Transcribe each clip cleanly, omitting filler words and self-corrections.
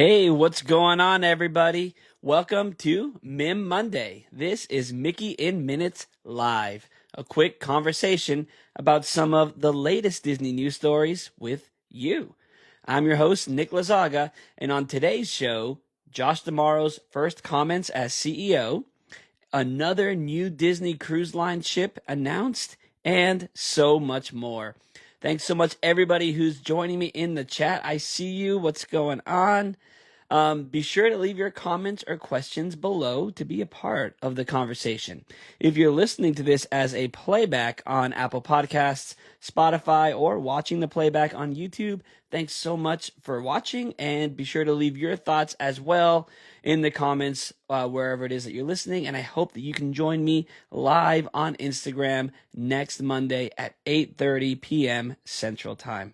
Hey, what's going on, everybody? Welcome to MiM Monday. This is Mickey in Minutes Live, a quick conversation about some of the latest Disney news stories with you. I'm your host, Nick Lazaga, and on today's show, Josh D'Amaro's first comments as CEO, another new Disney Cruise Line ship announced, and so much more. Thanks so much, everybody who's joining me in the chat. I see you. What's going on? Be sure to leave your comments or questions below to be a part of the conversation. If you're listening to this as a playback on Apple Podcasts, Spotify, or watching the playback on YouTube, thanks so much for watching, and be sure to leave your thoughts as well in the comments wherever it is that you're listening, and I hope that you can join me live on Instagram next Monday at 8:30 p.m. Central Time.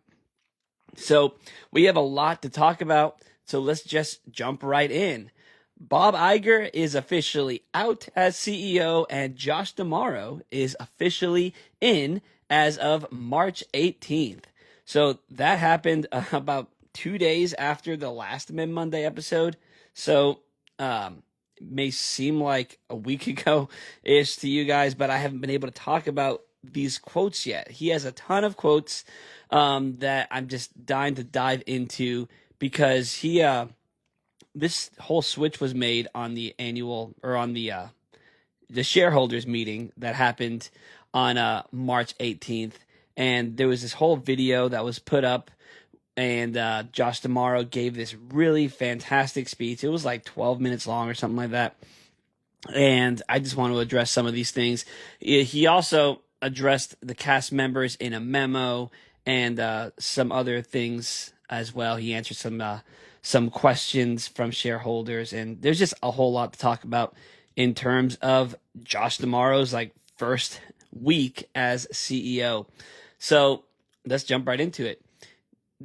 So we have a lot to talk about, so let's just jump right in. Bob Iger is officially out as CEO, and Josh D'Amaro is officially in as of March 18th. So that happened about 2 days after the last MiM Monday episode. So it may seem like a week ago-ish to you guys, but I haven't been able to talk about these quotes yet. He has a ton of quotes that I'm just dying to dive into, because this whole switch was made on the annual, or on the shareholders meeting that happened on March 18th, and there was this whole video that was put up, and Josh D'Amaro gave this really fantastic speech. It was like 12 minutes long or something like that, and I just want to address some of these things. He also addressed the cast members in a memo and some other things as well. He answered some questions from shareholders, and there's just a whole lot to talk about in terms of Josh D'Amaro's first week as CEO. So let's jump right into it.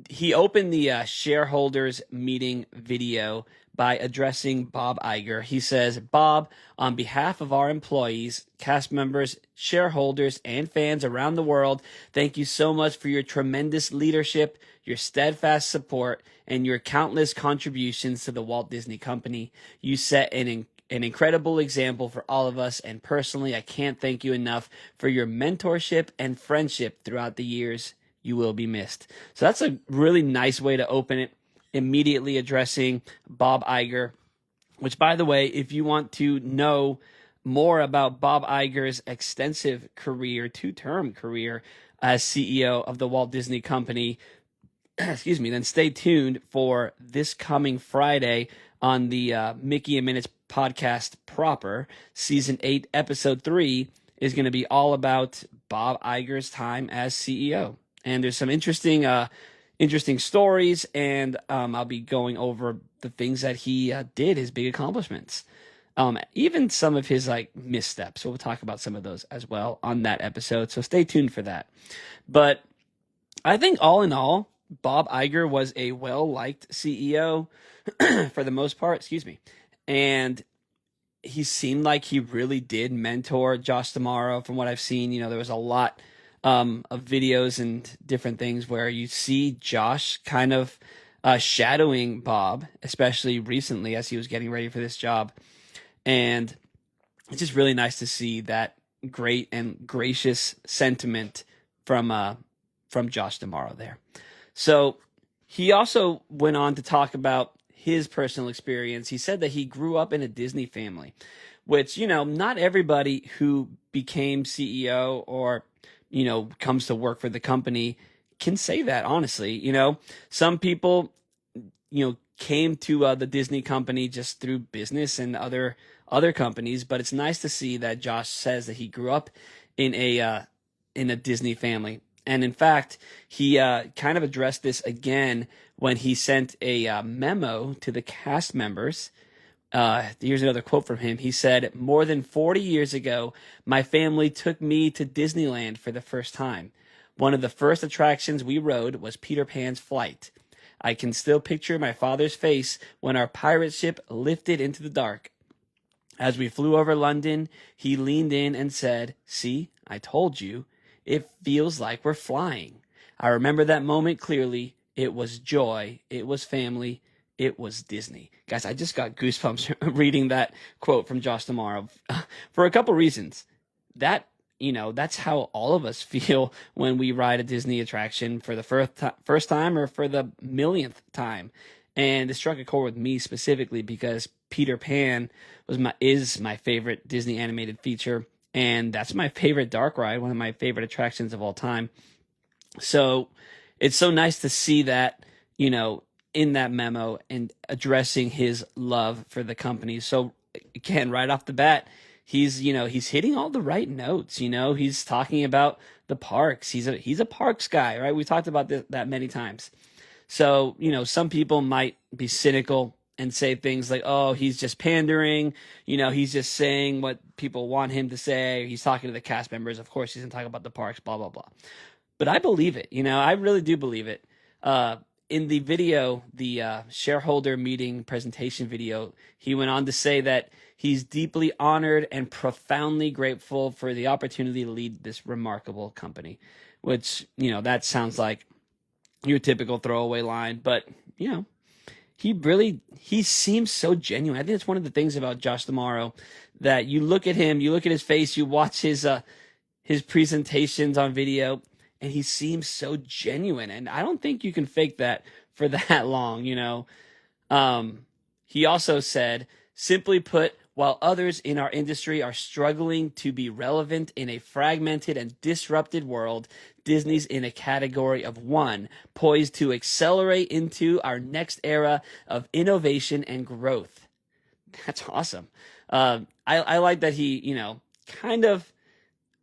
He opened the shareholders meeting video by addressing Bob Iger. He says, "Bob, on behalf of our employees, cast members, shareholders, and fans around the world, thank you so much for your tremendous leadership, your steadfast support, and your countless contributions to the Walt Disney Company. You set an incredible example for all of us, and personally, I can't thank you enough for your mentorship and friendship throughout the years. You will be missed." So that's a really nice way to open it, immediately addressing Bob Iger, which, by the way, if you want to know more about Bob Iger's extensive career, 2-term career as CEO of the Walt Disney Company, excuse me, then stay tuned for this coming Friday on the Mickey in Minutes podcast proper. Season 8, Episode 3 is going to be all about Bob Iger's time as CEO. And there's some interesting stories, and I'll be going over the things that he did, his big accomplishments, even some of his missteps. So we'll talk about some of those as well on that episode. So stay tuned for that. But I think all in all, Bob Iger was a well-liked CEO for the most part, excuse me. And he seemed like he really did mentor Josh D'Amaro. From what I've seen, there was a lot of videos and different things where you see Josh kind of shadowing Bob, especially recently as he was getting ready for this job. And it's just really nice to see that great and gracious sentiment from Josh D'Amaro there. So he also went on to talk about his personal experience. He said that he grew up in a Disney family, which, not everybody who became CEO or, comes to work for the company can say that, honestly. Some people, came to the Disney company just through business and other companies, but it's nice to see that Josh says that he grew up in a Disney family. And in fact, he kind of addressed this again when he sent a memo to the cast members. Here's another quote from him. He said, "More than 40 years ago, my family took me to Disneyland for the first time. One of the first attractions we rode was Peter Pan's flight. I can still picture my father's face when our pirate ship lifted into the dark. As we flew over London, he leaned in and said, 'See, I told you. It feels like we're flying.' I remember that moment clearly. It was joy. It was family. it was Disney. Guys, I just got goosebumps reading that quote from Josh D'Amaro for a couple reasons. That's how all of us feel when we ride a Disney attraction for the first time or for the millionth time. And it struck a chord with me specifically because Peter Pan is my favorite Disney animated feature, and that's my favorite dark ride, one of my favorite attractions of all time. So it's so nice to see that, in that memo and addressing his love for the company. So again, right off the bat, he's hitting all the right notes. He's talking about the parks. He's a parks guy, right? We talked about that many times. So, some people might be cynical and say things like, oh, he's just pandering. He's just saying what people want him to say. He's talking to the cast members. Of course, he's going to talk about the parks, blah, blah, blah. But I believe it. I really do believe it. In the video, the shareholder meeting presentation video, he went on to say that he's deeply honored and profoundly grateful for the opportunity to lead this remarkable company, which, that sounds like your typical throwaway line, but, he seems so genuine. I think it's one of the things about Josh D'Amaro that you look at him, you look at his face, you watch his presentations on video, and he seems so genuine. And I don't think you can fake that for that long, He also said, simply put, while others in our industry are struggling to be relevant in a fragmented and disrupted world, Disney's in a category of one, poised to accelerate into our next era of innovation and growth. That's awesome. I like that he, kind of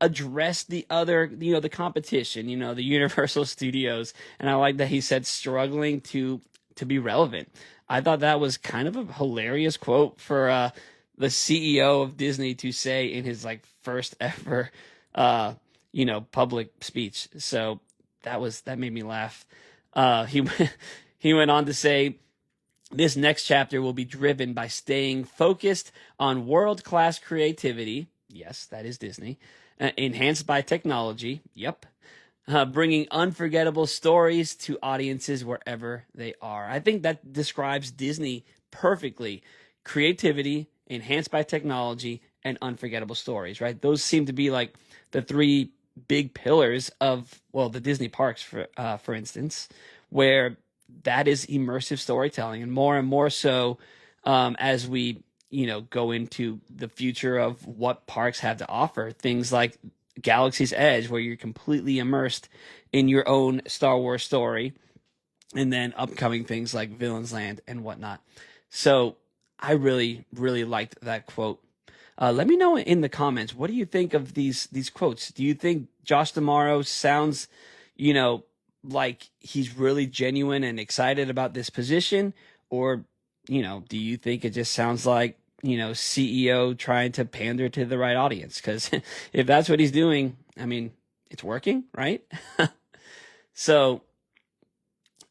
addressed the other, the competition, the Universal Studios. And I like that he said struggling to be relevant. I thought that was kind of a hilarious quote for the CEO of Disney to say in his first ever public speech. So that made me laugh. He went on to say, this next chapter will be driven by staying focused on world-class creativity. Yes, that is Disney. Enhanced by technology. Yep. Bringing unforgettable stories to audiences wherever they are. I think that describes Disney perfectly. Creativity, enhanced by technology, and unforgettable stories, right? Those seem to be the three big pillars of, the Disney parks, for instance, where that is immersive storytelling, and more so as we go into the future of what parks have to offer. Things like Galaxy's Edge, where you're completely immersed in your own Star Wars story, and then upcoming things like Villain's Land and whatnot. So I really, really liked that quote. Let me know in the comments, what do you think of these quotes? Do you think Josh D'Amaro sounds, like he's really genuine and excited about this position? Or, do you think it just sounds like, CEO trying to pander to the right audience? Because if that's what he's doing, it's working, right? So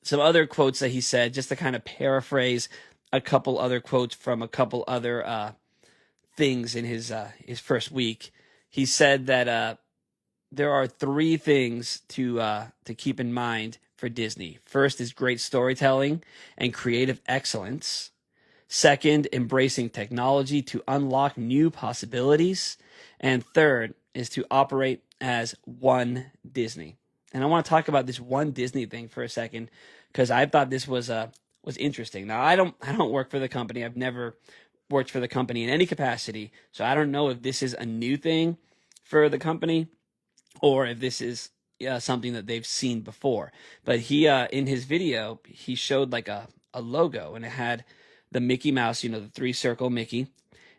some other quotes that he said, just to kind of paraphrase a couple other quotes from a couple other things in his first week. He said that there are three things to keep in mind for Disney. First is great storytelling and creative excellence. Second, embracing technology to unlock new possibilities. And third is to operate as one Disney. And I want to talk about this one Disney thing for a second, because I thought this was interesting. Now, I don't work for the company. I've never worked for the company in any capacity, so I don't know if this is a new thing for the company or if this is something that they've seen before. But he in his video, he showed a logo, and it had the Mickey Mouse, the three-circle Mickey,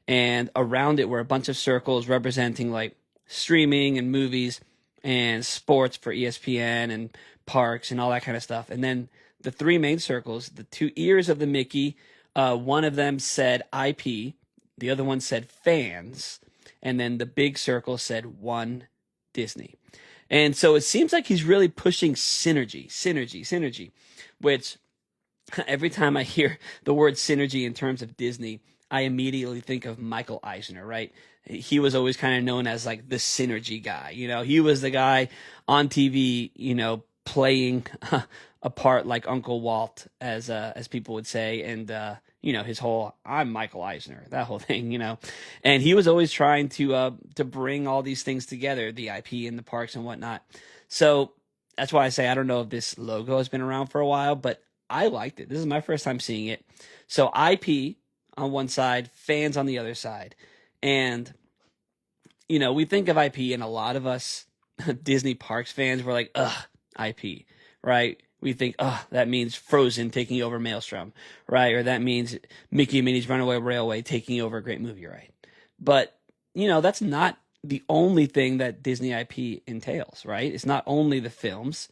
and around it were a bunch of circles representing streaming and movies and sports for ESPN and parks and all that kind of stuff. And then the three main circles, the two ears of the Mickey, one of them said IP, the other one said fans, and then the big circle said one Disney. And so it seems like he's really pushing synergy, which every time I hear the word synergy in terms of Disney, I immediately think of Michael Eisner, right? He was always kind of known as the synergy guy. He was the guy on TV, playing a part like Uncle Walt, as people would say, and his whole "I'm Michael Eisner," that whole thing, and he was always trying to bring all these things together, the IP and the parks and whatnot. So that's why I say I don't know if this logo has been around for a while, but I liked it. This is my first time seeing it. So IP on one side, fans on the other side, and we think of IP, and a lot of us Disney Parks fans were like, ugh, IP, right? We think, oh, that means Frozen taking over Maelstrom, right? Or that means Mickey and Minnie's Runaway Railway taking over a great movie, right? But, that's not the only thing that Disney IP entails, right? It's not only the films.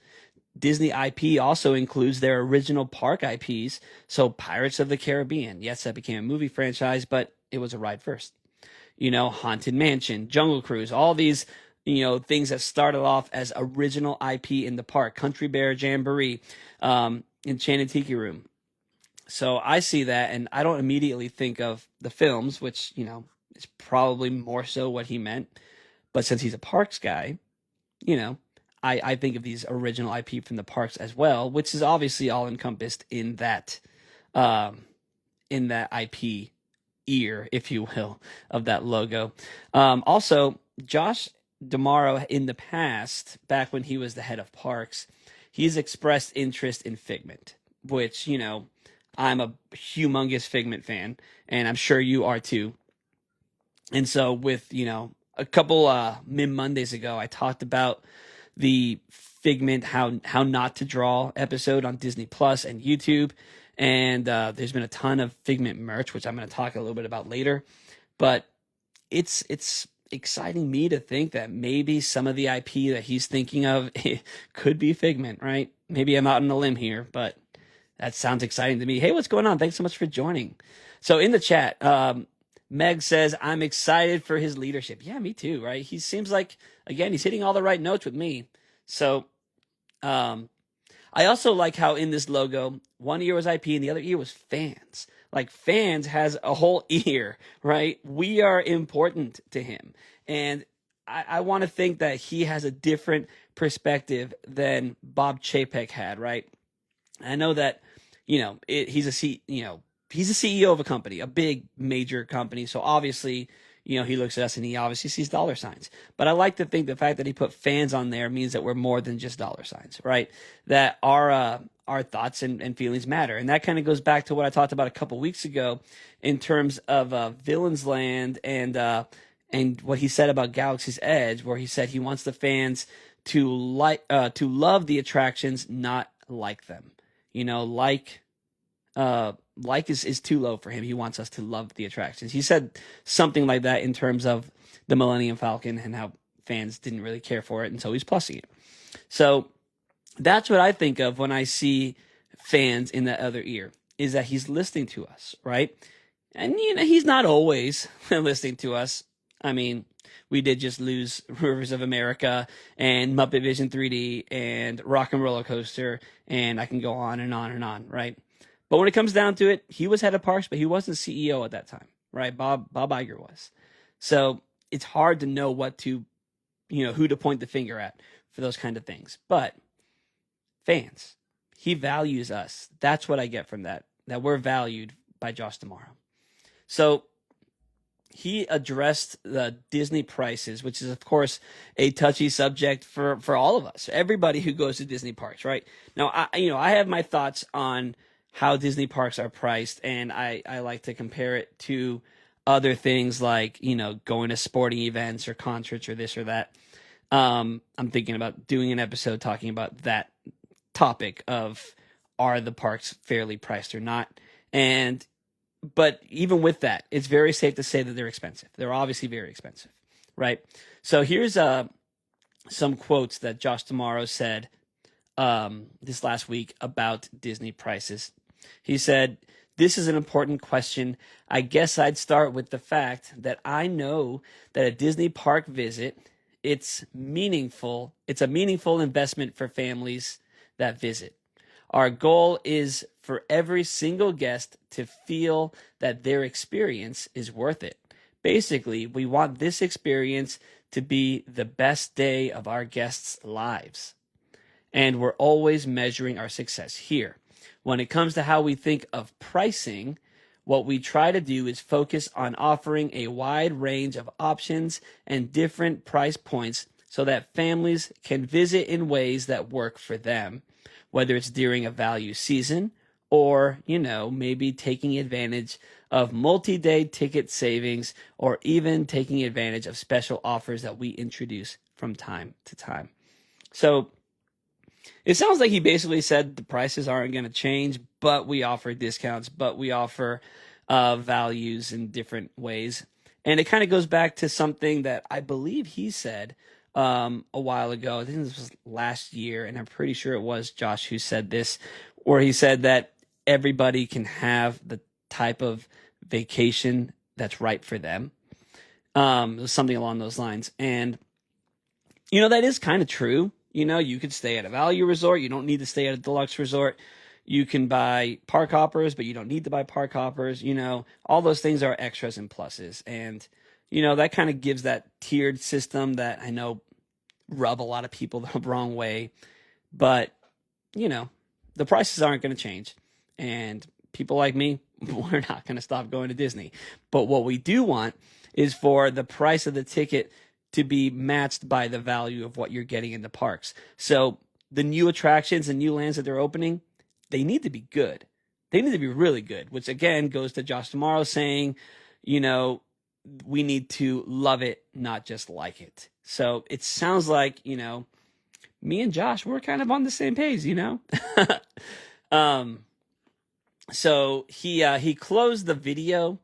Disney IP also includes their original park IPs. So Pirates of the Caribbean, yes, that became a movie franchise, but it was a ride first. Haunted Mansion, Jungle Cruise, all these, things that started off as original IP in the park. Country Bear Jamboree, Enchanted Tiki Room. So I see that, and I don't immediately think of the films, which, is probably more so what he meant. But since he's a parks guy, I think of these original IP from the parks as well, which is obviously all encompassed in that IP ear, if you will, of that logo. Also, Josh D'Amaro in the past, back when he was the head of parks, he's expressed interest in Figment, which, I'm a humongous Figment fan, and I'm sure you are too. And so with, a couple MiM Mondays ago, I talked about the Figment how not to draw episode on Disney Plus and YouTube. And there's been a ton of Figment merch, which I'm going to talk a little bit about later. But it's exciting me to think that maybe some of the IP that he's thinking of could be Figment, right? Maybe I'm out on a limb here, but that sounds exciting to me. Hey, what's going on? Thanks so much for joining. So in the chat, Meg says, I'm excited for his leadership. Yeah, me too, right? He seems like, again, he's hitting all the right notes with me. So I also like how in this logo, one ear was IP and the other ear was fans. Like fans has a whole ear, right? We are important to him. And I want to think that he has a different perspective than Bob Chapek had, right? I know that, he's a CEO of a company, a big major company. So obviously, he looks at us and he obviously sees dollar signs. But I like to think the fact that he put fans on there means that we're more than just dollar signs, right? That our thoughts and feelings matter. And that kind of goes back to what I talked about a couple weeks ago in terms of Villains Land and what he said about Galaxy's Edge, where he said he wants the fans to love the attractions, not like them. Like is too low for him. He wants us to love the attractions. He said something like that in terms of the Millennium Falcon and how fans didn't really care for it, and so he's plussing it. So that's what I think of when I see fans in that other ear, is that he's listening to us, right? And he's not always listening to us. I mean, we did just lose Rivers of America and Muppet Vision 3D and Rock and Roller Coaster, and I can go on and on and on, right? But when it comes down to it, he was head of parks, but he wasn't CEO at that time, right? Bob Iger was. So it's hard to know what to, who to point the finger at for those kind of things. But fans, he values us. That's what I get from that we're valued by Josh D'Amaro. So he addressed the Disney prices, which is, of course, a touchy subject for all of us, everybody who goes to Disney parks, right? Now, I have my thoughts on how Disney parks are priced, and I like to compare it to other things like, going to sporting events or concerts or this or that. I'm thinking about doing an episode talking about that topic of, are the parks fairly priced or not? But even with that, it's very safe to say that they're expensive. They're obviously very expensive, right? So here's some quotes that Josh D'Amaro said this last week about Disney prices. He said, "This is an important question. I guess I'd start with the fact that I know that a Disney park visit, it's a meaningful investment for families that visit. Our goal is for every single guest to feel that their experience is worth it. Basically, we want this experience to be the best day of our guests' lives." and we're always measuring our success here. When it comes to how we think of pricing, what we try to do is focus on offering a wide range of options and different price points so that families can visit in ways that work for them, whether it's during a value season or, maybe taking advantage of multi-day ticket savings or even taking advantage of special offers that we introduce from time to time. So it sounds like he basically said the prices aren't going to change, but we offer discounts, but we offer values in different ways. And it kind of goes back to something that I believe he said a while ago. I think this was last year, and I'm pretty sure it was Josh who said this, where he said that everybody can have the type of vacation that's right for them. Something along those lines. And, that is kind of true. You could stay at a value resort. You don't need to stay at a deluxe resort. You can buy park hoppers, but you don't need to buy park hoppers. All those things are extras and pluses. And, that kind of gives that tiered system that I know rub a lot of people the wrong way. But, the prices aren't going to change. And people like me, we're not going to stop going to Disney. But what we do want is for the price of the ticket to be matched by the value of what you're getting in the parks. So the new attractions and new lands that they're opening, they need to be good. They need to be really good, which again goes to Josh Tomorrow saying, we need to love it, not just like it. So it sounds like, me and Josh, we're kind of on the same page, So he closed the video,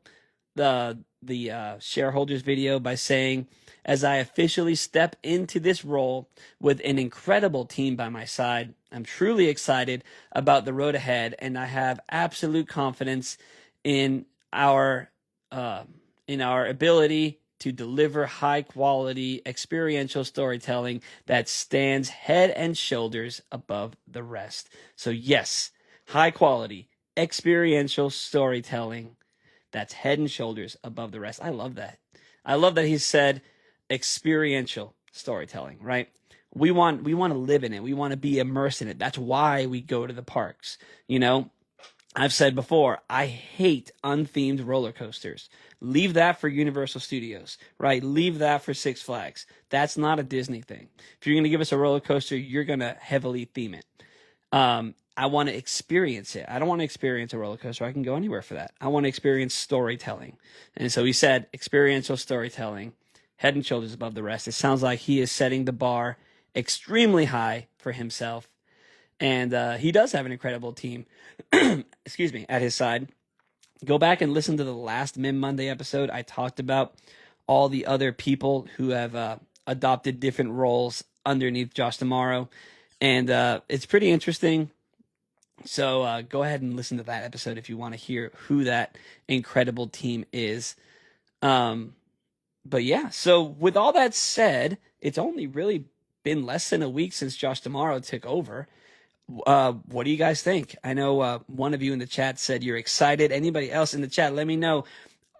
the shareholders video, by saying, as I officially step into this role with an incredible team by my side, I'm truly excited about the road ahead, and I have absolute confidence in our ability to deliver high quality experiential storytelling that stands head and shoulders above the rest. So yes, high quality experiential storytelling that's head and shoulders above the rest. I love that. I love that he said experiential storytelling, right? We want to live in it. We want to be immersed in it. That's why we go to the parks. I've said before, I hate unthemed roller coasters. Leave that for Universal Studios, right? Leave that for Six Flags. That's not a Disney thing. If you're going to give us a roller coaster, you're going to heavily theme it. I want to experience it. I don't want to experience a roller coaster. I can go anywhere for that. I want to experience storytelling. And so he said experiential storytelling, head and shoulders above the rest. It sounds like he is setting the bar extremely high for himself. And he does have an incredible team, excuse me, at his side. Go back and listen to the last MiM Monday episode. I talked about all the other people who have adopted different roles underneath Josh Tomorrow. And it's pretty interesting. So go ahead and listen to that episode if you want to hear who that incredible team is. But yeah, so with all that said, it's only really been less than a week since Josh Tomorrow took over. What do you guys think? I know one of you in the chat said you're excited. Anybody else in the chat, let me know.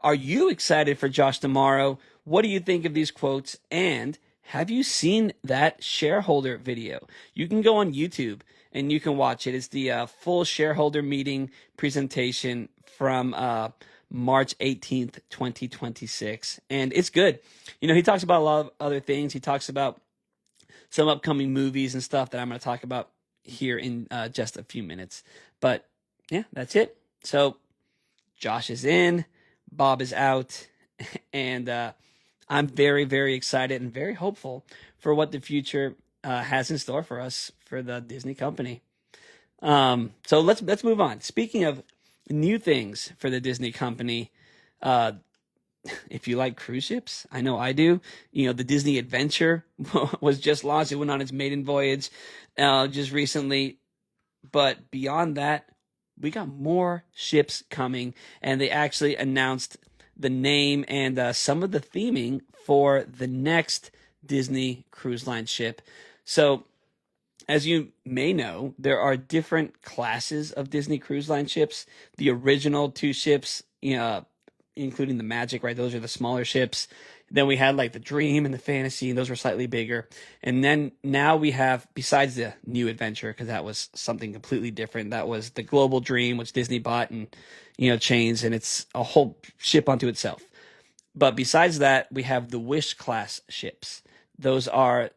Are you excited for Josh Tomorrow? What do you think of these quotes? And have you seen that shareholder video? You can go on YouTube and you can watch it. It's the full shareholder meeting presentation from March 18th, 2026. And it's good. He talks about a lot of other things. He talks about some upcoming movies and stuff that I'm going to talk about here in just a few minutes. But yeah, that's it. So Josh is in, Bob is out, and I'm very, very excited and very hopeful for what the future has in store for us for the Disney company. So let's move on. Speaking of new things for the Disney company, if you like cruise ships, I know I do. The Disney Adventure was just launched. It went on its maiden voyage just recently. But beyond that, we got more ships coming, and they actually announced the name and some of the theming for the next Disney Cruise Line ship. So, as you may know, there are different classes of Disney Cruise Line ships. The original two ships, including the Magic, right? Those are the smaller ships. Then we had like the Dream and the Fantasy, and those were slightly bigger. And then now we have, besides the New Adventure, because that was something completely different, that was the Global Dream, which Disney bought and, changed, and it's a whole ship unto itself. But besides that, we have the Wish class ships. Those are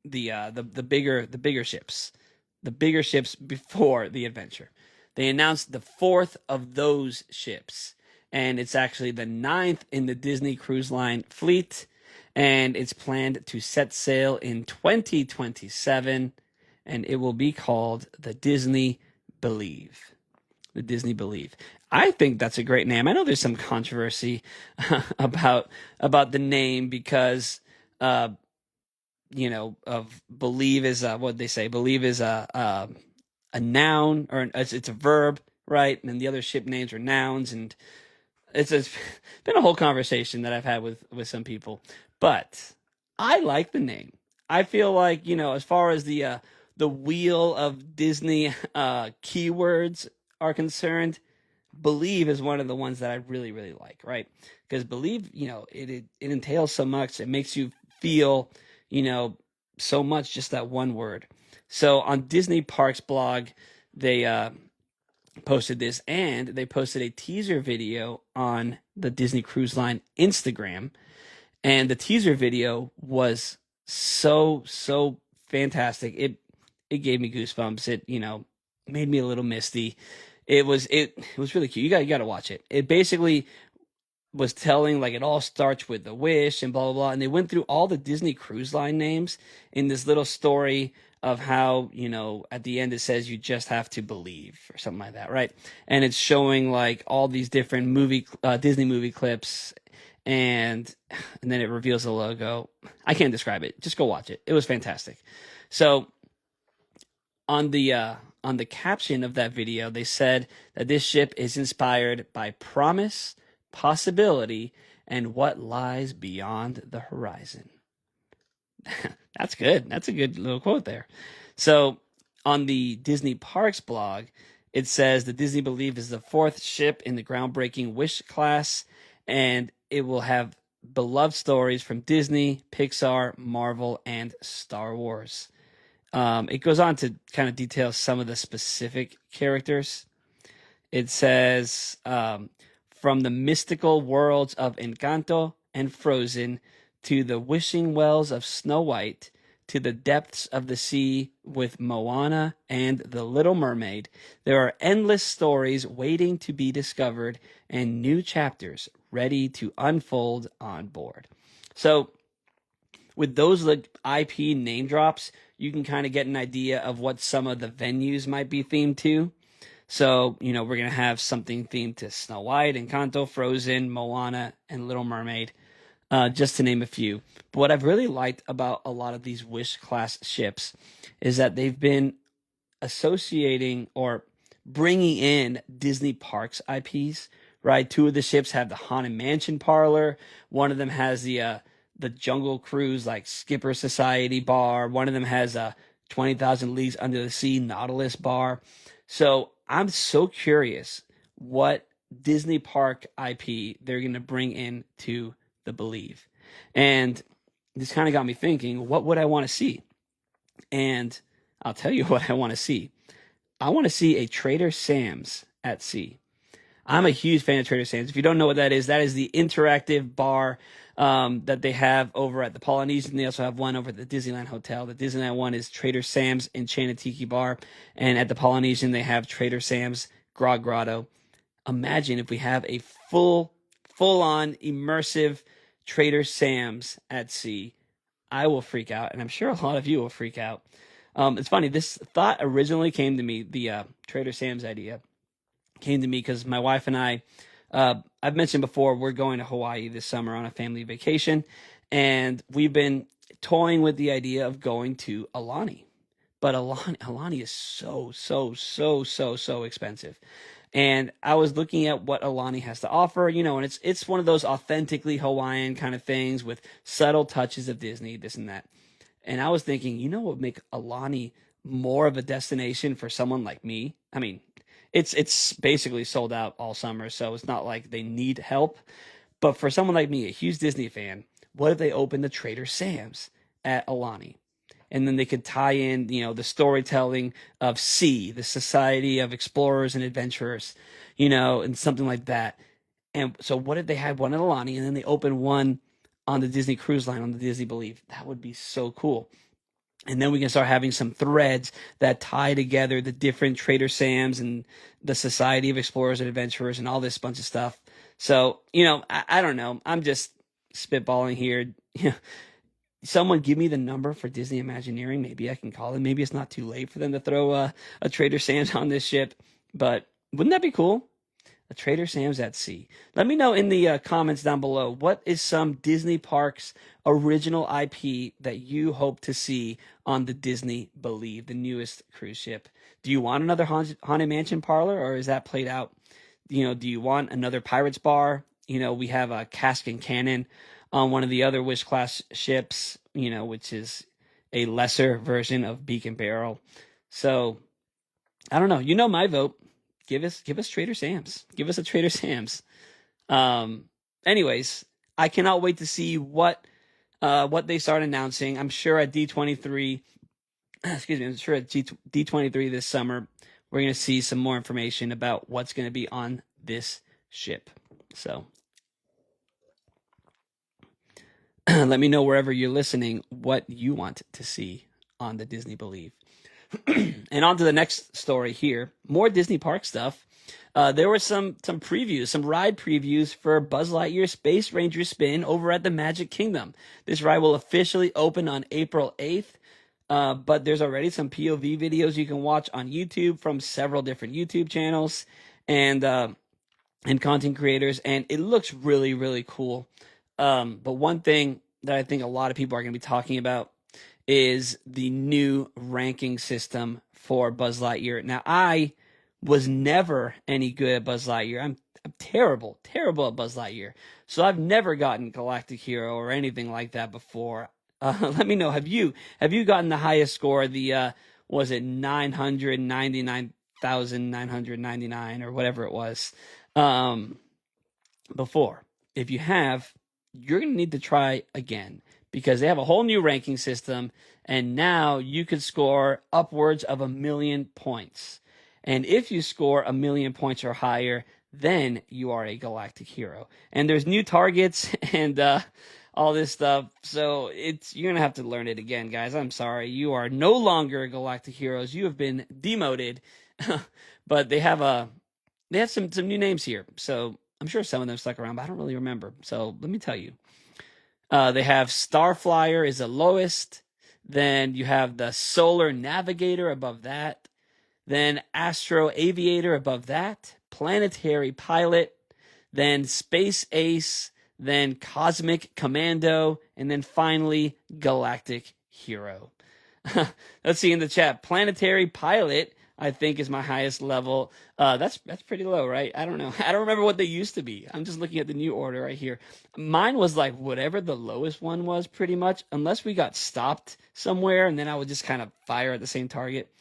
the bigger ships, the bigger ships before the Adventure. They announced the fourth of those ships, and it's actually the ninth in the Disney Cruise Line fleet, and it's planned to set sail in 2027, and it will be called the Disney Believe. The Disney Believe. I think that's a great name. I know there's some controversy about the name because of believe is what they say. Believe is a noun, or it's a verb, right? And then the other ship names are nouns, and it's been a whole conversation that I've had with some people. But I like the name. I feel like, as far as the wheel of Disney keywords are concerned, believe is one of the ones that I really, really like, right? Because believe, it entails so much. It makes you feel, so much, just that one word. So on Disney Parks blog, they posted this, and they posted a teaser video on the Disney Cruise Line Instagram. And the teaser video was so fantastic. It gave me goosebumps. It, made me a little misty. It was really cute. You got to watch it. It basically was telling, like, it all starts with the wish and blah blah blah, and they went through all the Disney Cruise Line names in this little story of how, at the end it says you just have to believe or something like that, right? And it's showing like all these different Disney movie clips, and then it reveals the logo. I can't describe it. Just go watch it. It was fantastic. So on the caption of that video, they said that this ship is inspired by promise, possibility, and what lies beyond the horizon. That's good. That's a good little quote there. So on the Disney Parks blog, it says the Disney Believe is the fourth ship in the groundbreaking Wish class, and it will have beloved stories from Disney, Pixar, Marvel, and Star Wars. It goes on to kind of detail some of the specific characters. It says, from the mystical worlds of Encanto and Frozen to the wishing wells of Snow White to the depths of the sea with Moana and The Little Mermaid, there are endless stories waiting to be discovered and new chapters ready to unfold on board. So with those like IP name drops, you can kind of get an idea of what some of the venues might be themed to. So, we're going to have something themed to Snow White, Encanto, Frozen, Moana, and Little Mermaid, just to name a few. But what I've really liked about a lot of these Wish class ships is that they've been associating or bringing in Disney Parks IPs, right? Two of the ships have the Haunted Mansion parlor. One of them has the Jungle Cruise, like Skipper Society bar. One of them has a 20,000 Leagues Under the Sea Nautilus bar. So I'm so curious what Disney Park IP they're going to bring in to the Believe. And this kind of got me thinking, what would I want to see? And I'll tell you what I want to see. I want to see a Trader Sam's at sea. I'm a huge fan of Trader Sam's. If you don't know what that is the interactive bar that they have over at the Polynesian. They also have one over at the Disneyland Hotel. The Disneyland one is Trader Sam's Enchanted Tiki Bar. And at the Polynesian, they have Trader Sam's Grog Grotto. Imagine if we have a full-on immersive Trader Sam's at sea. I will freak out, and I'm sure a lot of you will freak out. It's funny, this thought originally came to me, the Trader Sam's idea came to me because my wife and I, I've mentioned before, we're going to Hawaii this summer on a family vacation, and we've been toying with the idea of going to Aulani. But Aulani is so expensive. And I was looking at what Aulani has to offer, and it's one of those authentically Hawaiian kind of things with subtle touches of Disney, this and that. And I was thinking, what would make Aulani more of a destination for someone like me? I mean, it's basically sold out all summer, so it's not like they need help. But for someone like me, a huge Disney fan, what if they opened the Trader Sam's at Alani? And then they could tie in, the storytelling of Sea, the Society of Explorers and Adventurers, and something like that. And so what if they had one at Alani and then they opened one on the Disney Cruise Line, on the Disney Believe? That would be so cool. And then we can start having some threads that tie together the different Trader Sam's and the Society of Explorers and Adventurers and all this bunch of stuff. So, I don't know. I'm just spitballing here. Someone give me the number for Disney Imagineering. Maybe I can call them. Maybe it's not too late for them to throw a Trader Sam's on this ship. But wouldn't that be cool? A Trader Sam's at sea. Let me know in the comments down below, what is some Disney Parks original IP that you hope to see on the Disney Believe, the newest cruise ship? Do you want another Haunted Mansion parlor, or is that played out? Do you want another Pirates bar? We have a Cask and Cannon on one of the other Wish class ships, which is a lesser version of Beacon Barrel. So I don't know. My vote. Give us Trader Sam's. Give us a Trader Sam's. Anyways, I cannot wait to see what they start announcing. I'm sure at D23, I'm sure at D23 this summer, we're going to see some more information about what's going to be on this ship. So let me know wherever you're listening what you want to see on the Disney Believe. And on to the next story here. More Disney Park stuff. There were some previews, some ride previews for Buzz Lightyear Space Ranger Spin over at the Magic Kingdom. This ride will officially open on April 8th. But there's already some POV videos you can watch on YouTube from several different YouTube channels and content creators, and it looks really, really cool. But one thing that I think a lot of people are going to be talking about is the new ranking system for Buzz Lightyear. Now, I was never any good at Buzz Lightyear. I'm terrible at Buzz Lightyear. So I've never gotten Galactic Hero or anything like that before. Let me know. Have you gotten the highest score? The was it 999,999 or whatever it was before? If you have, you're gonna need to try again, because they have a whole new ranking system, and now you could score upwards of 1 million points. And if you score 1 million points or higher, then you are a Galactic Hero. And there's new targets and all this stuff. So you're gonna have to learn it again, guys. I'm sorry. You are no longer Galactic Heroes. You have been demoted. But they have some new names here. So I'm sure some of them stuck around, but I don't really remember. So let me tell you. They have Starflyer is the lowest. Then you have the Solar Navigator above that. Then Astro Aviator above that. Planetary Pilot. Then Space Ace. Then Cosmic Commando. And then finally Galactic Hero. Let's see in the chat. Planetary Pilot, I think, is my highest level. That's pretty low, right? I don't know. I don't remember what they used to be. I'm just looking at the new order right here. Mine was like whatever the lowest one was, pretty much, unless we got stopped somewhere, and then I would just kind of fire at the same target.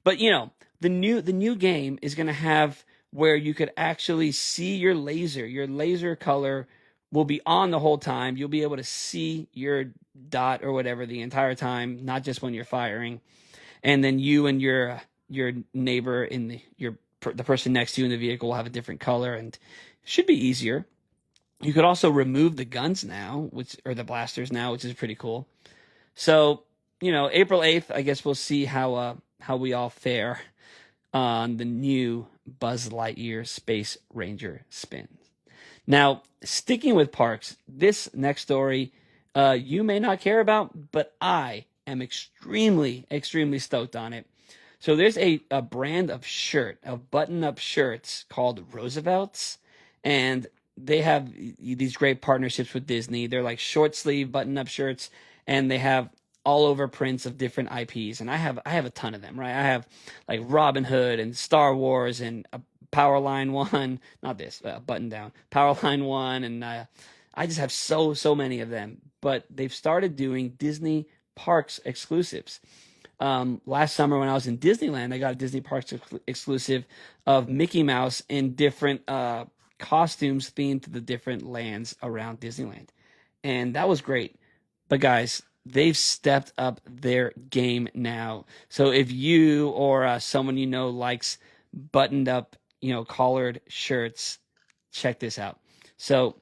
But the new game is gonna have where you could actually see your laser. Your laser color will be on the whole time. You'll be able to see your dot or whatever the entire time, not just when you're firing. And then you and your neighbor the person next to you in the vehicle will have a different color, and it should be easier. You could also remove the guns now, or the blasters now, which is pretty cool. So, April 8th, I guess we'll see how we all fare on the new Buzz Lightyear Space Ranger spins. Now, sticking with parks, this next story you may not care about, but I am extremely, extremely stoked on it. So there's a brand of button-up shirts called Roosevelt's, and they have these great partnerships with Disney. They're like short sleeve button-up shirts, and they have all over prints of different IPs. And I have a ton of them, right? I have like Robin Hood and Star Wars and Powerline 1, not this, button down, Powerline 1, and I just have so many of them. But they've started doing Disney Parks exclusives. Last summer when I was in Disneyland, I got a Disney Parks exclusive of Mickey Mouse in different costumes themed to the different lands around Disneyland. And that was great. But guys, they've stepped up their game now. So if you or someone you know likes buttoned up, collared shirts, check this out. So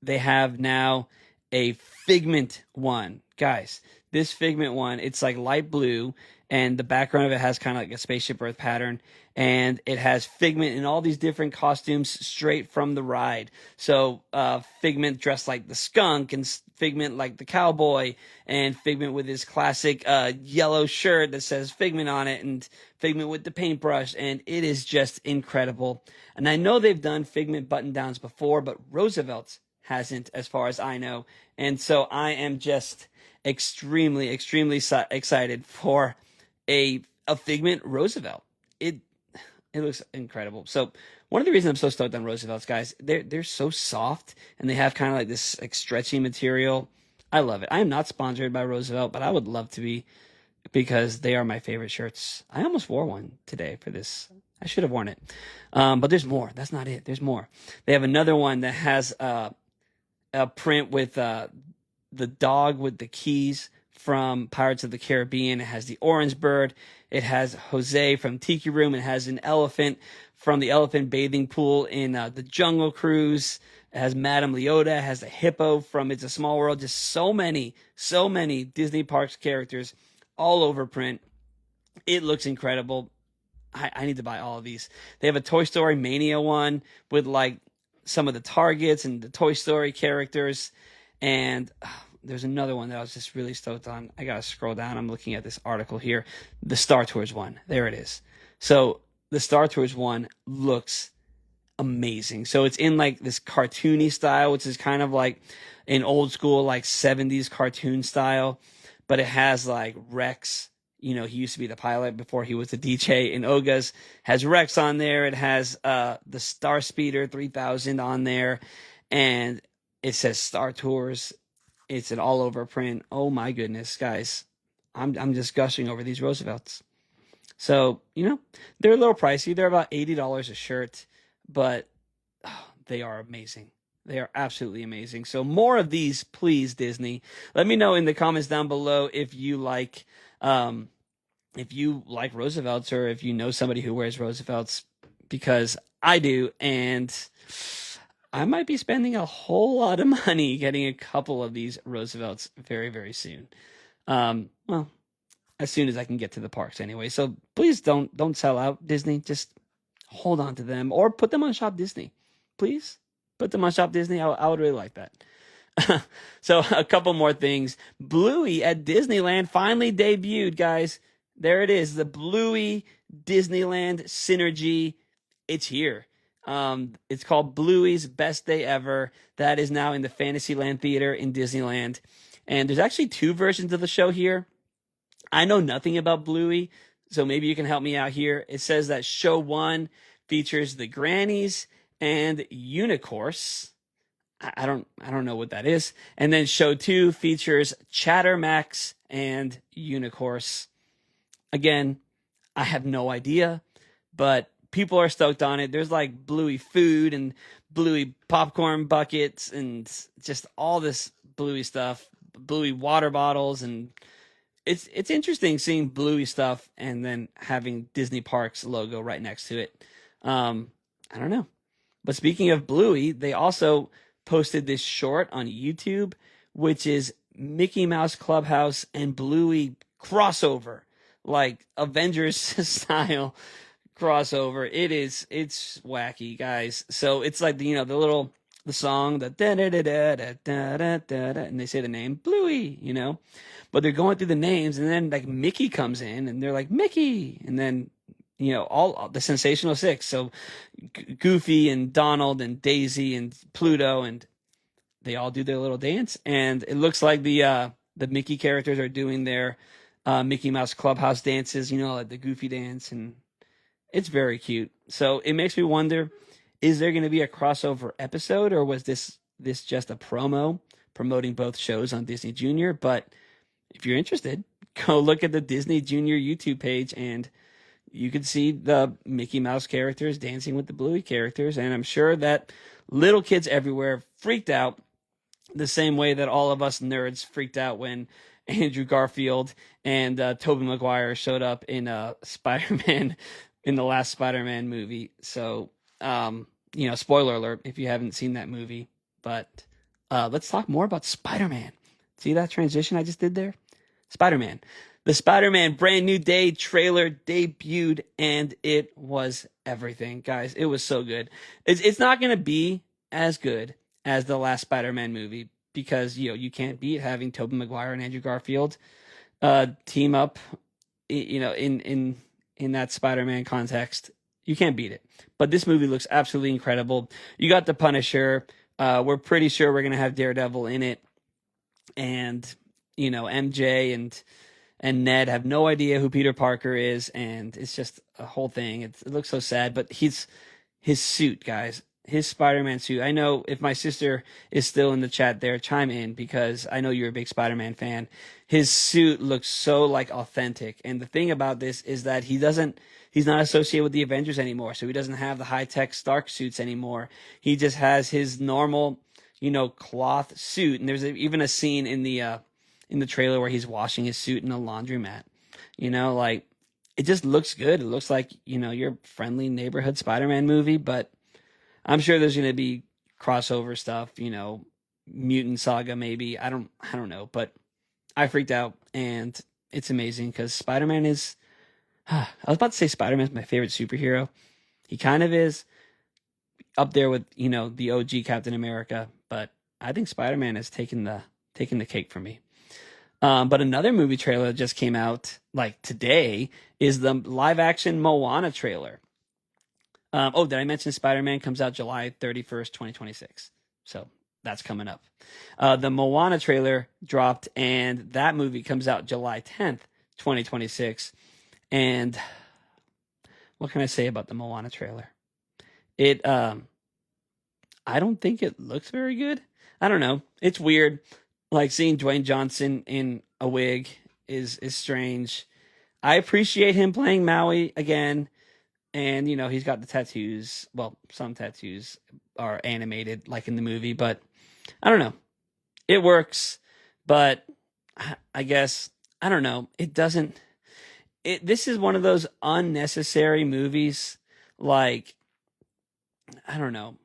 they have now a Figment one. Guys, this Figment one, it's like light blue, and the background of it has kind of like a spaceship Earth pattern, and it has Figment in all these different costumes straight from the ride. So Figment dressed like the skunk, and Figment like the cowboy, and Figment with his classic yellow shirt that says Figment on it, and Figment with the paintbrush, and it is just incredible. And I know they've done Figment button downs before, but Roosevelt's hasn't, as far as I know. And so I am just extremely excited for a Figment Roosevelt. It looks incredible. So one of the reasons I'm so stoked on Roosevelt's, guys, they're so soft, and they have kind of like this like stretchy material. I love it. I am not sponsored by Roosevelt, but I would love to be, because they are my favorite shirts. I almost wore one today for this. I should have worn it. But there's more. That's not it. There's more. They have another one that has a print with the dog with the keys from Pirates of the Caribbean. It has the orange bird. It has Jose from Tiki Room. It has an elephant from the elephant bathing pool in the Jungle Cruise. It has Madame Leota. It has the hippo from It's a Small World. Just so many Disney Parks characters all over print. It looks incredible. I need to buy all of these. They have a Toy Story Mania one with like some of the Targets and the Toy Story characters. And there's another one that I was just really stoked on. I got to scroll down. I'm looking at this article here. The Star Tours one. There it is. So the Star Tours one looks amazing. So it's in like this cartoony style, which is kind of like an old school like 70s cartoon style. But it has like Rex. He used to be the pilot before he was the DJ in Oga's. Has Rex on there. It has the Star Speeder 3000 on there. And it says Star Tours. It's an all over print. Oh my goodness, guys. I'm just gushing over these Roosevelts. So, they're a little pricey. They're about $80 a shirt, but they are amazing. They are absolutely amazing. So more of these, please, Disney. Let me know in the comments down below if you like Roosevelts, or if you know somebody who wears Roosevelts, because I do, and I might be spending a whole lot of money getting a couple of these Roosevelts very, very soon. Well, as soon as I can get to the parks anyway. So please don't sell out, Disney. Just hold on to them, or put them on Shop Disney. Please put them on Shop Disney. I would really like that. So a couple more things. Bluey at Disneyland finally debuted, guys. There it is. The Bluey Disneyland Synergy. It's here. It's called Bluey's Best Day Ever. That is now in the Fantasyland Theater in Disneyland. And there's actually two versions of the show here. I know nothing about Bluey, so maybe you can help me out here. It says that show 1 features the Grannies and Unicorse. I don't know what that is. And then show 2 features Chattermax and Unicorse. Again, I have no idea, but people are stoked on it. There's like Bluey food and Bluey popcorn buckets and just all this Bluey stuff, Bluey water bottles, and it's interesting seeing Bluey stuff and then having Disney Parks logo right next to it. I don't know. But speaking of Bluey, they also posted this short on YouTube, which is Mickey Mouse Clubhouse and Bluey crossover, like Avengers style crossover. It's wacky, guys. So it's like the song, the da da da da da da da da, and they say the name Bluey, but they're going through the names, and then like Mickey comes in, and they're like Mickey, and then all the Sensational Six, so Goofy and Donald and Daisy and Pluto, and they all do their little dance, and it looks like the Mickey characters are doing their Mickey Mouse Clubhouse dances, like the Goofy dance, and it's very cute. So it makes me wonder, is there going to be a crossover episode, or was this just a promo promoting both shows on Disney Junior? But if you're interested, go look at the Disney Junior YouTube page and you could see the Mickey Mouse characters dancing with the Bluey characters, and I'm sure that little kids everywhere freaked out the same way that all of us nerds freaked out when Andrew Garfield and Tobey Maguire showed up in Spider-Man in the last Spider-Man movie. So, spoiler alert if you haven't seen that movie. But let's talk more about Spider-Man. See that transition I just did there? Spider-Man. The Spider-Man Brand New Day trailer debuted, and it was everything, guys. It was so good. It's not going to be as good as the last Spider-Man movie because you can't beat having Tobey Maguire and Andrew Garfield team up, in that Spider-Man context. You can't beat it. But this movie looks absolutely incredible. You got the Punisher. We're pretty sure we're gonna have Daredevil in it, and MJ and Ned have no idea who Peter Parker is, and it's just a whole thing. It looks so sad, but his suit, guys, his Spider-Man suit. I know if my sister is still in the chat there, chime in because I know you're a big Spider-Man fan. His suit looks so like authentic, and the thing about this is that he's not associated with the Avengers anymore, so he doesn't have the high-tech Stark suits anymore. He just has his normal, cloth suit, and there's even a scene in the trailer where he's washing his suit in a laundromat. It just looks good. It looks like, your friendly neighborhood Spider-Man movie, but I'm sure there's going to be crossover stuff, mutant saga maybe. I don't know, but I freaked out and it's amazing because Spider-Man is I was about to say Spider-Man's my favorite superhero. He kind of is up there with, the OG Captain America, but I think Spider-Man has taken the cake for me. But another movie trailer that just came out like today is the live action Moana trailer. Did I mention Spider-Man comes out July 31st, 2026? So that's coming up. The Moana trailer dropped, and that movie comes out July 10th, 2026. And what can I say about the Moana trailer? I don't think it looks very good. I don't know. It's weird. Like seeing Dwayne Johnson in a wig is strange. I appreciate him playing Maui again. And, he's got the tattoos. Well, some tattoos are animated like in the movie, but I don't know. It works, but I guess, I don't know. It doesn't. This is one of those unnecessary movies. Like, I don't know.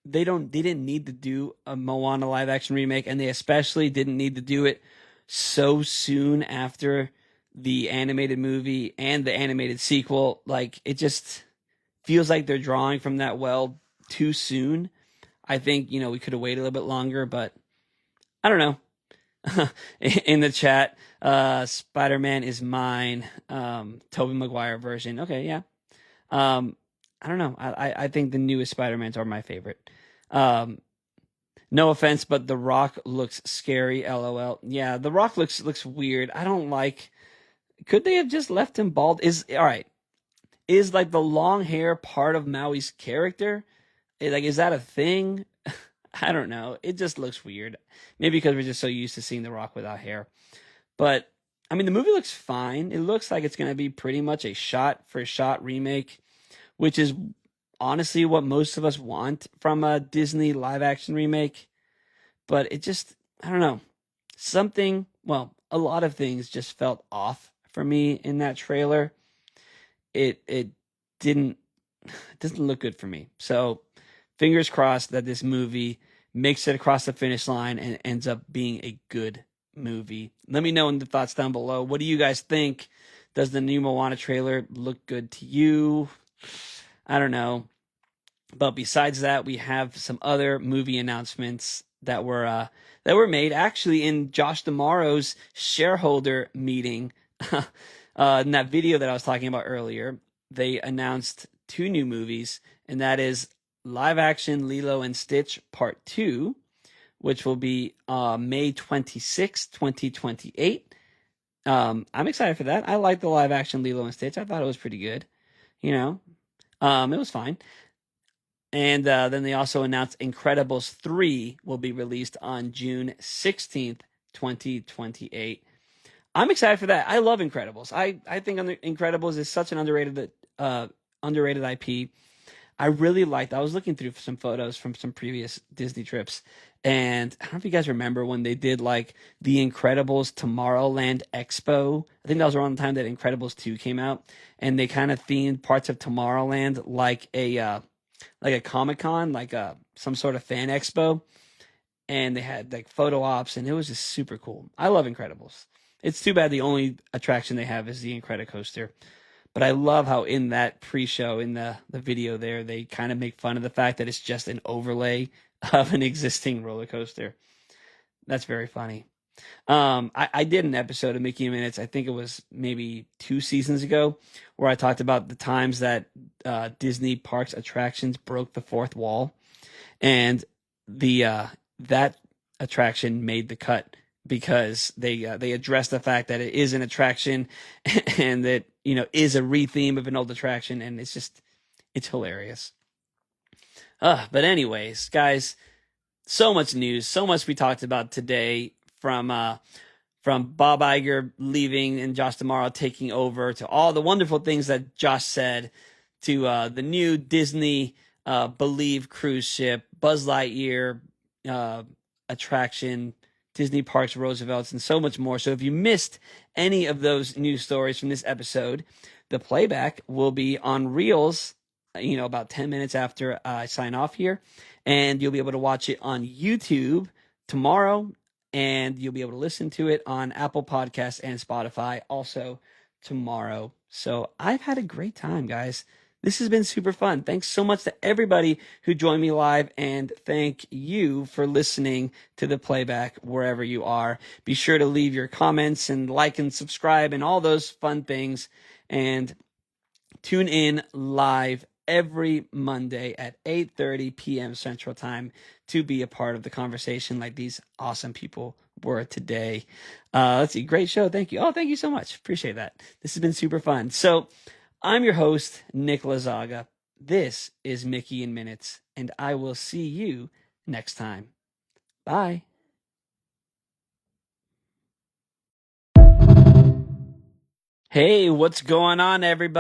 They didn't need to do a Moana live action remake, and they especially didn't need to do it so soon after the animated movie and the animated sequel. Like, it just feels like they're drawing from that well too soon. I think, we could have waited a little bit longer, but I don't know. In the chat, Spider-Man is mine. Tobey Maguire version. Okay, yeah. I don't know. I think the newest Spider-Mans are my favorite. No offense, but The Rock looks scary, LOL. Yeah, The Rock looks weird. I don't like. Could they have just left him bald? All right. Is like the long hair part of Maui's character? Is that a thing? I don't know. It just looks weird. Maybe because we're just so used to seeing The Rock without hair. But I mean, the movie looks fine. It looks like it's going to be pretty much a shot-for-shot remake, which is honestly what most of us want from a Disney live-action remake. But it just, I don't know. A lot of things just felt off for me in that trailer. It doesn't look good for me. So fingers crossed that this movie makes it across the finish line and ends up being a good movie. Let me know in the thoughts down below. What do you guys think? Does the new Moana trailer look good to you? I don't know. But besides that, we have some other movie announcements that were made actually in Josh D'Amaro's shareholder meeting. In that video that I was talking about earlier, they announced 2 new movies, and that is live action Lilo and Stitch Part 2, which will be May 26, 2028. I'm excited for that. I like the live action Lilo and Stitch. I thought it was pretty good. It was fine. And then they also announced Incredibles 3 will be released on June 16th, 2028. I'm excited for that. I love Incredibles. I think Incredibles is such an underrated IP. I really liked. I was looking through some photos from some previous Disney trips, and I don't know if you guys remember when they did like the Incredibles Tomorrowland Expo. I think that was around the time that Incredibles 2 came out, and they kind of themed parts of Tomorrowland like a Comic Con, like some sort of fan expo, and they had like photo ops, and it was just super cool. I love Incredibles. It's too bad the only attraction they have is the Incredicoaster. But I love how in that pre-show, in the video there, they kind of make fun of the fact that it's just an overlay of an existing roller coaster. That's very funny. I did an episode of Mickey in Minutes, I think it was maybe 2 seasons ago, where I talked about the times that Disney parks attractions broke the fourth wall. And that attraction made the cut because they addressed the fact that it is an attraction and that is a retheme of an old attraction, and it's hilarious. But anyways, guys, so much news, so much we talked about today, from Bob Iger leaving and Josh D'Amaro taking over, to all the wonderful things that Josh said, to the new Disney Believe cruise ship, Buzz Lightyear attraction, Disney Parks Roosevelt's, and so much more. So if you missed any of those news stories from this episode, the playback will be on Reels, about 10 minutes after I sign off here. And you'll be able to watch it on YouTube tomorrow. And you'll be able to listen to it on Apple Podcasts and Spotify also tomorrow. So I've had a great time, guys. This has been super fun. Thanks so much to everybody who joined me live, and thank you for listening to the playback wherever you are. Be sure to leave your comments and like and subscribe and all those fun things. And tune in live every Monday at 8:30 p.m. Central Time to be a part of the conversation like these awesome people were today. Let's see. Great show. Thank you. Oh, thank you so much. Appreciate that. This has been super fun. So I'm your host, Nick Lazaga. This is Mickey in Minutes, and I will see you next time. Bye. Hey, what's going on, everybody?